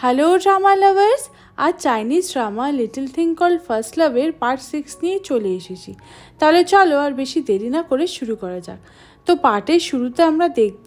Hello drama lovers, আজ Chinese drama little thing called first লাভের part 6 নিয়ে চলে এসেছি। তাহলে চলো আর বেশি দেরি না করে শুরু করা যাক। তো পার্টের শুরুতে আমরা দেখব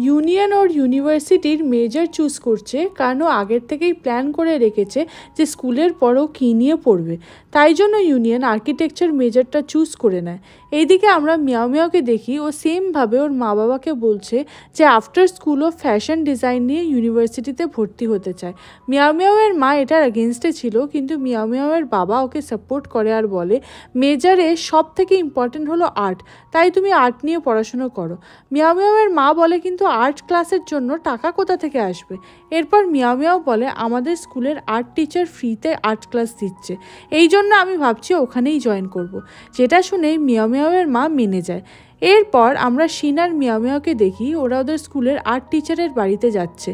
ইউনিয়ন ওর ইউনিভার্সিটির মেজর চুজ করছে, কারণ ও আগের থেকেই প্ল্যান করে রেখেছে যে স্কুলের পরও কী নিয়ে পড়বে। তাই জন্য ইউনিয়ন আর্কিটেকচার মেজরটা চুজ করে নেয়। এইদিকে আমরা মিয়াও মিয়াওকে দেখি, ও সেমভাবে ওর মা বাবাকে বলছে যে আফটার স্কুল ও ফ্যাশন ডিজাইন নিয়ে ইউনিভার্সিটিতে ভর্তি হতে চায়। মিয়াও মিয়াওয়ের মা এটার এগেনস্টে ছিল, কিন্তু মিয়াও মিয়াওয়ের বাবা ওকে সাপোর্ট করে আর বলে মেজরে সব থেকে ইম্পর্টেন্ট হলো আর্ট, তাই তুমি আর্ট নিয়ে পড়াশুনো করো। মিয়াও মিয়াওয়ের মা বলে কিন্তু আর্ট ক্লাসের জন্য টাকা কোথা থেকে আসবে? এরপর মিয়াও মিয়াও বলে আমাদের স্কুলের আর্ট টিচার ফ্রিতে আর্ট ক্লাস দিচ্ছে, এই জন্য আমি ভাবছি ওখানেই জয়েন করব। যেটা শুনে মিয়াও মিয়াওয়ের মা মেনে যায়। এরপর আমরা শিন আর মিয়াও মিয়াওকে দেখি, ওরা ওদের স্কুলের আর্ট টিচারের বাড়িতে যাচ্ছে।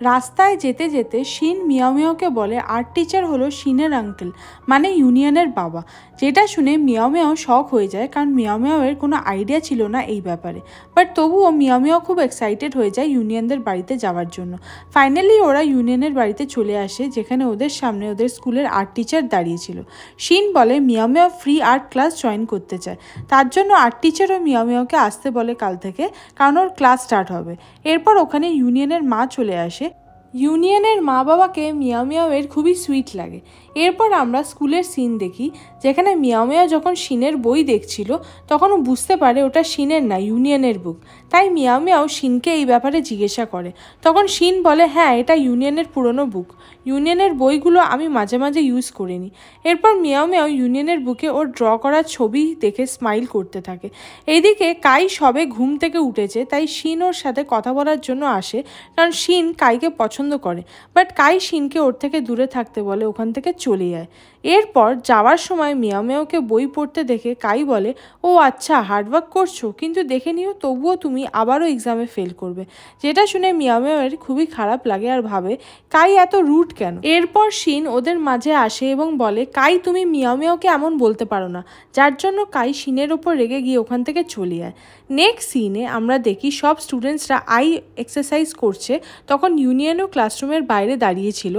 রাস্তায় যেতে যেতে শিন মিয়াও মিয়াওকে বলে আর্ট টিচার হলো শিনের আঙ্কেল, মানে ইউনিয়নের বাবা। যেটা শুনে মিয়াও মিয়াও শক হয়ে যায়, কারণ মিয়াও মিয়াওয়ের কোনো আইডিয়া ছিল না এই ব্যাপারে। বাট তবুও মিয়াও মিয়াও খুব এক্সাইটেড হয়ে যায় ইউনিয়নদের বাড়িতে যাওয়ার জন্য। ফাইনালি ওরা ইউনিয়নের বাড়িতে চলে আসে, যেখানে ওদের সামনে ওদের স্কুলের আর্ট টিচার দাঁড়িয়েছিল। শিন বলে Miao Miao free art class join করতে চায়, তার জন্য আর্ট টিচারও মিয়াও মিয়াওকে আসতে বলে কাল থেকে, কারণ ওর ক্লাস স্টার্ট হবে। এরপর ওখানে ইউনিয়নের মা চলে আসে। ইউনিয়নের মা বাবাকে মিয়াও মিয়াওয়ের খুবই সুইট লাগে। এরপর আমরা স্কুলের সিন দেখি, যেখানে মিয়াও মিয়াও যখন শিনের বই দেখছিল তখন ও বুঝতে পারে ওটা শিনের না, ইউনিয়নের বুক। তাই মিয়াও মিয়াও শিনকে এই ব্যাপারে জিজ্ঞাসা করে। তখন শিন বলে হ্যাঁ, এটা ইউনিয়নের পুরনো বুক, ইউনিয়নের বইগুলো আমি মাঝে মাঝে ইউজ করে নিই। এরপর মিয়াও মিয়াও ইউনিয়নের বুকে ওর ড্র করা ছবি দেখে স্মাইল করতে থাকে। এইদিকে কাই সবে ঘুম থেকে উঠেছে, তাই শিন ওর সাথে কথা বলার জন্য আসে, কারণ শিন কাইকে পছন্দ করে। বাট কাই শিনকে ওর থেকে দূরে থাকতে বলে, ওখান থেকে চলে যায়। এরপর যাওয়ার সময় মিয়াও মিয়াওকে বই পড়তে দেখে কাই বলে ও আচ্ছা হার্ডওয়ার্ক করছো, কিন্তু দেখে নিও তবুও তুমি আবারও এক্সামে ফেল করবে। যেটা শুনে মিয়াও মিয়াওয়ের খুবই খারাপ লাগে আর ভাবে কাই এত রুড কেন। এরপর শিন ওদের মাঝে আসে এবং বলে কাই তুমি মিয়াও মিয়াওকে এমন বলতে পারো না, যার জন্য কাই শিনের ওপর রেগে গিয়ে ওখান থেকে চলে যায়। নেক্সট সিনে আমরা দেখি সব স্টুডেন্টসরা আই এক্সারসাইজ করছে, তখন ইউনিয়নও ক্লাসরুমের বাইরে দাঁড়িয়েছিল।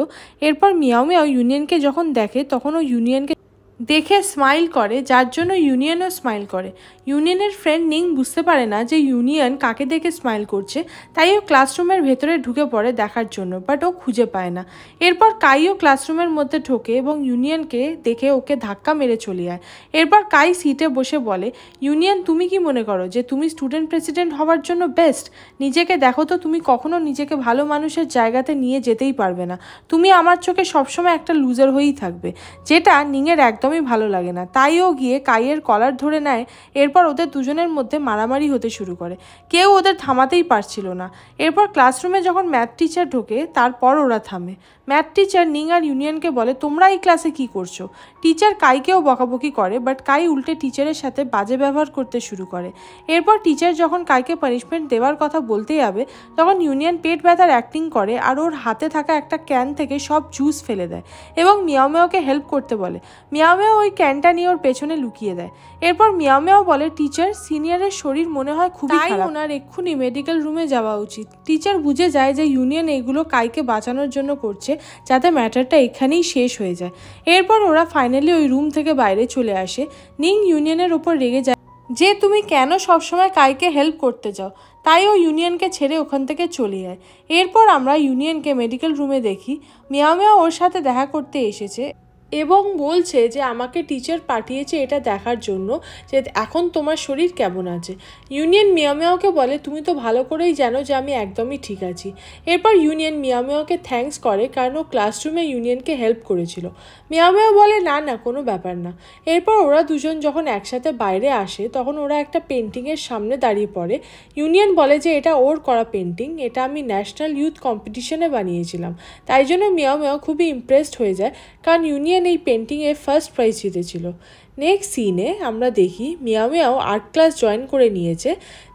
এরপর মিয়াও মিয়াও ইউনিয়নকে যখন দেখে তখন ও ইউনিয়নকে দেখে স্মাইল করে, যার জন্য ইউনিয়নও স্মাইল করে। ইউনিয়নের ফ্রেন্ড নিং বুঝতে পারে না যে ইউনিয়ন কাকে দেখে স্মাইল করছে, তাই ও ক্লাসরুমের ভেতরে ঢুকে পড়ে দেখার জন্য, বাট ও খুঁজে পায় না। এরপর কাইও ক্লাসরুমের মধ্যে ঢোকে এবং ইউনিয়নকে দেখে ওকে ধাক্কা মেরে চলে যায়। এরপর কাই সিটে বসে বলে ইউনিয়ন তুমি কি মনে করো যে তুমি স্টুডেন্ট প্রেসিডেন্ট হওয়ার জন্য বেস্ট? নিজেকে দেখো তো, তুমি কখনো নিজেকে ভালো মানুষের জায়গাতে নিয়ে যেতেই পারবে না। তুমি আমার চোখে সবসময় একটা লুজার হয়েই থাকবে। যেটা নিংয়ের একদমই ভালো লাগে না, তাই ও গিয়ে কাইয়ের কলার ধরে নেয়। এরপর ওদের দুজনের মধ্যে মারামারি হতে শুরু করে, কেউ ওদের থামাতেই পারছিল না। এরপর ক্লাসরুমে যখন ম্যাথ টিচার ঢোকে তারপর ওরা থামে। ম্যাথ টিচার নিং আর ইউনিয়নকে বলে তোমরা এই ক্লাসে কি করছো? টিচার কাইকেও বকাবকি করে, বাট কাই উল্টে টিচারের সাথে বাজে ব্যবহার করতে শুরু করে। এরপর টিচার যখন কাইকে পানিশমেন্ট দেওয়ার কথা বলতে যাবে, তখন ইউনিয়ন পেট ব্যথার অ্যাক্টিং করে আর ওর হাতে থাকা একটা ক্যান থেকে সব জুস ফেলে দেয় এবং মিয়াও মিয়াওকে হেল্প করতে বলে। মিয়াও মিয়াও ওই ক্যানটা নিয়ে ওর পেছনে লুকিয়ে দেয়। এরপর মিয়াও মিয়াও বলে টিচার সিনিয়রের শরীর মনে হয় খুবই খারাপ, তাই ওনার এক্ষুনি মেডিকেল রুমে যাওয়া উচিত। টিচার বুঝে যায় যে ইউনিয়ন এইগুলো কাইকে বাঁচানোর জন্য করছে, যাতে ম্যাটারটা এখানেই শেষ হয়ে যায়। এরপর ওরা ফাইনালি ওই রুম থেকে বাইরে চলে আসে। নিং ইউনিয়নের ওপর রেগে যায় যে তুমি কেন সবসময় কাইকে হেল্প করতে চাও, তাই ও ইউনিয়নকে ছেড়ে ওখান থেকে চলে যায়। এরপর আমরা ইউনিয়নকে মেডিকেল রুমে দেখি, মিয়াও মিয়াও ওর সাথে দেখা করতে এসেছে এবং বলছে যে আমাকে টিচার পাঠিয়েছে এটা দেখার জন্য যে এখন তোমার শরীর কেমন আছে। ইউনিয়ন মিয়াও মিয়াওকে বলে তুমি তো ভালো করেই জানো যে আমি একদমই ঠিক আছি। এরপর ইউনিয়ন মিয়াও মিয়াওকে থ্যাঙ্কস করে, কারণ ও ক্লাসরুমে ইউনিয়নকে হেল্প করেছিল। মিয়াও মিয়াও বলে না না, কোনো ব্যাপার না। এরপর ওরা দুজন যখন একসাথে বাইরে আসে তখন ওরা একটা পেন্টিংয়ের সামনে দাঁড়িয়ে পড়ে। ইউনিয়ন বলে যে এটা ওর করা পেন্টিং, এটা আমি ন্যাশনাল ইউথ কম্পিটিশনে বানিয়েছিলাম। তাই জন্য মিয়াও মিয়াও খুবই ইমপ্রেসড হয়ে যায়, কারণ ইউনিয়ন এই পেন্টিংয়ে ফার্স্ট প্রাইজ জিতেছিল। নেক্সট সিনে আমরা দেখি Miao Miao art class join করে নিয়েছে,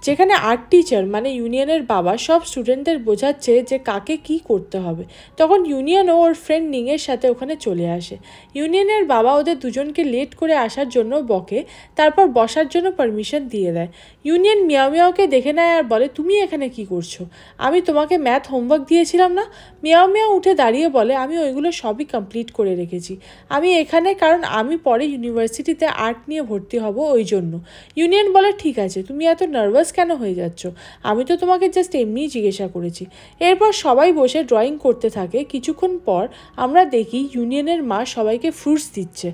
যেখানে আর্ট টিচার মানে ইউনিয়নের বাবা সব স্টুডেন্টদের বোঝাচ্ছে যে কাকে কি করতে হবে। তখন ইউনিয়নও ওর ফ্রেন্ড নিংয়ের সাথে ওখানে চলে আসে। ইউনিয়নের বাবা ওদের দুজনকে লেট করে আসার জন্য বকে, তারপর বসার জন্য পারমিশন দিয়ে দেয়। ইউনিয়ন মিয়াও মিয়াওকে দেখে নেয় আর বলে, তুমি এখানে কি করছো? আমি তোমাকে ম্যাথ হোমওয়ার্ক দিয়েছিলাম না? মিয়াও মিয়াও উঠে দাঁড়িয়ে বলে, আমি ওইগুলো সবই কমপ্লিট করে রেখেছি। আমি এখানে কারণ আমি পরে ইউনিভার্সিটিতে আর্ট নিয়ে ভর্তি হব, ওই জন্য। ইউনিয়ন বলে, ঠিক আছে, তুমি এত নার্ভাস কেন হয়ে যাচ্ছ? আমি তো তোমাকে জাস্ট এমনিই জিজ্ঞাসা করেছি। এরপর সবাই বসে ড্রয়িং করতে থাকে। কিছুক্ষণ পর আমরা দেখি ইউনিয়নের মা সবাইকে ফ্রুটস দিচ্ছে।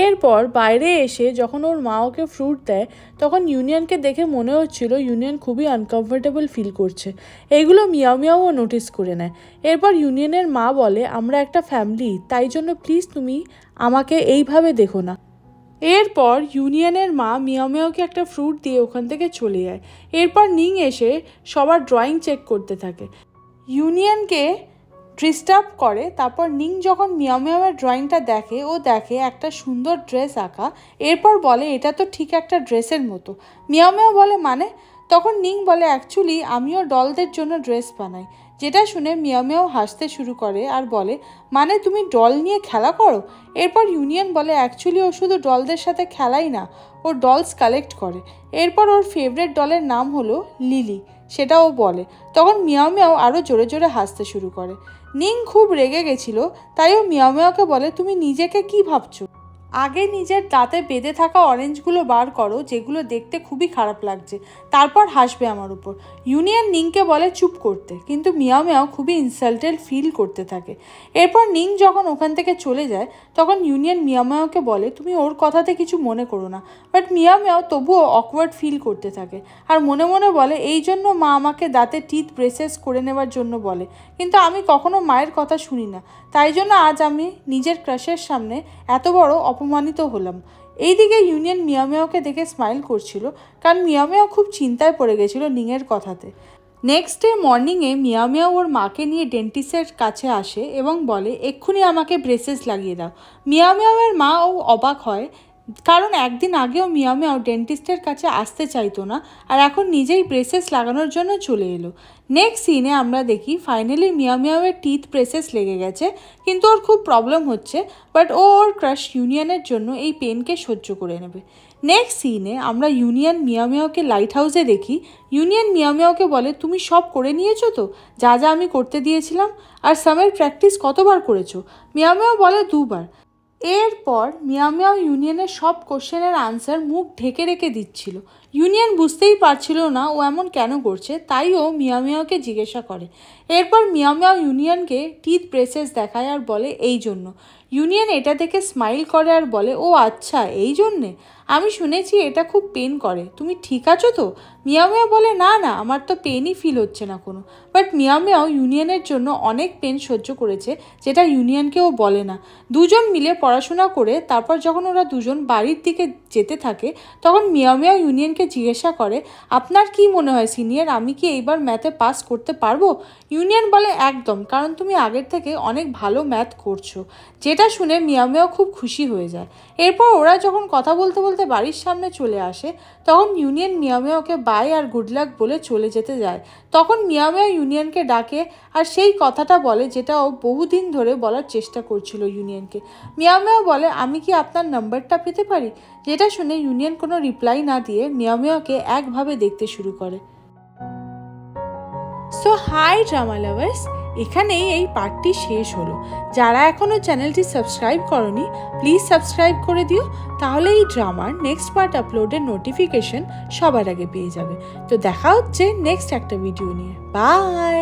এরপর বাইরে এসে যখন ওর মা ওকে ফ্রুট দেয়, তখন ইউনিয়নকে দেখে মনে হচ্ছিল ইউনিয়ন খুবই আনকমফোর্টেবল ফিল করছে। এইগুলো মিয়াও মিয়াও নোটিস করে নেয়। এরপর ইউনিয়নের মা বলে, আমরা একটা ফ্যামিলি, তাই জন্য প্লিজ তুমি আমাকে এইভাবে দেখো না। এরপর ইউনিয়নের মা মিয়াও মিয়াওকে একটা ফ্রুট দিয়ে ওখান থেকে চলে যায়। এরপর নিং এসে সবার ড্রয়িং চেক করতে থাকে, ইউনিয়নকে ডিস্টার্ব করে। তারপর নিং যখন মিয়াও মিয়াওয়ের ড্রয়িংটা দেখে, ও দেখে একটা সুন্দর ড্রেস আঁকা। এরপর বলে, এটা তো ঠিক একটা ড্রেসের মতো। মিয়াও মিয়াও বলে, মানে? তখন নিং বলে, অ্যাকচুয়ালি আমিও ডলদের জন্য ড্রেস বানাই। যেটা শুনে মিয়াও মিয়াও হাসতে শুরু করে আর বলে, মানে তুমি ডল নিয়ে খেলা করো? এরপর ইউনিয়ন বলে, অ্যাকচুয়ালি ও শুধু ডলদের সাথে খেলাই না, ও ডলস কালেক্ট করে। এরপর ওর ফেভারিট ডলের নাম হলো লিলি, সেটা ও বলে। তখন মিয়াও মিয়াও আরও জোরে জোরে হাসতে শুরু করে। নিং খুব রেগে গেছিল, তাই ও মিয়াও মিয়াওকে বলে, তুমি নিজেকে কি ভাবছো? আগে নিজের দাঁতে বেঁধে থাকা অরেঞ্জগুলো বার করো, যেগুলো দেখতে খুবই খারাপ লাগছে, তারপর হাসবে আমার উপর। ইউনিয়ন নিংকে বলে চুপ করতে, কিন্তু মিয়াও মিয়াও খুবই ইনসাল্টেড ফিল করতে থাকে। এরপর নিং যখন ওখান থেকে চলে যায়, তখন ইউনিয়ন মিয়াও মিয়াওকে বলে, তুমি ওর কথাতে কিছু মনে করো না। বাট মিয়াও মিয়াও তবুও অকওয়ার্ড ফিল করতে থাকে আর মনে মনে বলে, এই জন্য মা আমাকে দাঁতে টিথ ব্রেসেস করে নেওয়ার জন্য বলে, কিন্তু আমি কখনো মায়ের কথা শুনি না, তাই জন্য আজ আমি নিজের ক্রাশের সামনে এত বড় অপমানিত হলাম। এইদিকে ইউনিয়ন মিয়াও মিয়াওকে দেখে স্মাইল করছিল, কারণ মিয়াও মিয়াও খুব চিন্তায় পড়ে গেছিল নিংয়ের কথাতে। নেক্সট ডে মর্নিংয়ে মিয়াও মিয়াও ওর মাকে নিয়ে ডেন্টিস্টের কাছে আসে এবং বলে, এক্ষুনি আমাকে ব্রেসেস লাগিয়ে দাও। মিয়াও মিয়াওয়ের মা ও অবাক হয়, কারণ একদিন আগেও মিয়াও মিয়াও ডেন্টিস্টের কাছে আসতে চাইতো না, আর এখন নিজেই ব্রেসেস লাগানোর জন্য চলে এলো। নেক্সট সিনে আমরা দেখি ফাইনালি মিয়াও মিয়াওয়ের টিথ ব্রেসেস লেগে গেছে, কিন্তু ওর খুব প্রবলেম হচ্ছে, বাট ও ওর ক্রাশ ইউনিয়নের জন্য এই পেনকে সহ্য করে নেবে। নেক্সট সিনে আমরা ইউনিয়ন মিয়াও মিয়াওকে লাইট হাউসে দেখি। ইউনিয়ন মিয়াও মিয়াওকে বলে, তুমি সব করে নিয়েছো তো, যা যা আমি করতে দিয়েছিলাম? আর সামের প্র্যাকটিস কতবার করেছো? মিয়াও মিয়াও বলে, 2 বার। এরপর মিয়াও মিয়াও ইউনিয়নের সব কোশ্চেনের আনসার মুখ ঢেকে রেখে দিচ্ছিল। ইউনিয়ন বুঝতেই পারছিল না ও এমন কেন করছে, তাই ও মিয়াও মিয়াওকে জিজ্ঞাসা করে। এরপর মিয়াও মিয়াও ইউনিয়নকে টিথ ব্রেসেস দেখায় আর বলে, এই জন্য। ইউনিয়ন এটা দেখে স্মাইল করে আর বলে, ও আচ্ছা, এই জন্যে? আমি শুনেছি এটা খুব পেন করে, তুমি ঠিক আছো তো? মিয়াও মিয়াও বলে, না না, আমার তো পেনই ফিল হচ্ছে না কোনো। বাট মিয়াও মিয়াও ইউনিয়নের জন্য অনেক পেন সহ্য করেছে, যেটা ইউনিয়নকেও বলে না। দুজন মিলে পড়াশোনা করে তারপর যখন ওরা দুজন বাড়ির দিকে যেতে থাকে, তখন মিয়াও মিয়াও ইউনিয়নকে জিজ্ঞাসা করে, আপনার কি মনে হয় সিনিয়র, আমি কি এইবার ম্যাথে পাস করতে পারবো? ইউনিয়ন বলে, একদম, কারণ তুমি আগের থেকে অনেক ভালো ম্যাথ করছো। যেটা শুনে মিয়াও মিয়াও খুব খুশি হয়ে যায়। এরপর ওরা যখন কথা বলতে বলতে বাড়ির সামনে চলে আসে, তখন ইউনিয়ন মিয়াও মিয়াওকে বাই আর গুড লাক বলে চলে যেতে যায়। তখন মিয়াও মিয়াও ইউনিয়নকে ডাকে আর সেই কথাটা বলে যেটা ও বহুদিন ধরে বলার চেষ্টা করছিল ইউনিয়নকে। মিয়াও মিয়াও বলে, আমি কি আপনার নাম্বারটা পেতে পারি? যেটা শুনে ইউনিয়ন কোনো রিপ্লাই না দিয়ে মিয়াও মিয়াওকে একভাবে দেখতে শুরু করে। সো হাই ড্রামা লাভার্স, এখানেই এই পার্টটি শেষ হলো। যারা এখনও চ্যানেলটি সাবস্ক্রাইব করনি, প্লিজ সাবস্ক্রাইব করে দিও, তাহলে এই ড্রামার নেক্সট পার্ট আপলোডের নোটিফিকেশন সবার আগে পেয়ে যাবে। তো দেখা হচ্ছে নেক্সট একটা ভিডিও নিয়ে। বাই।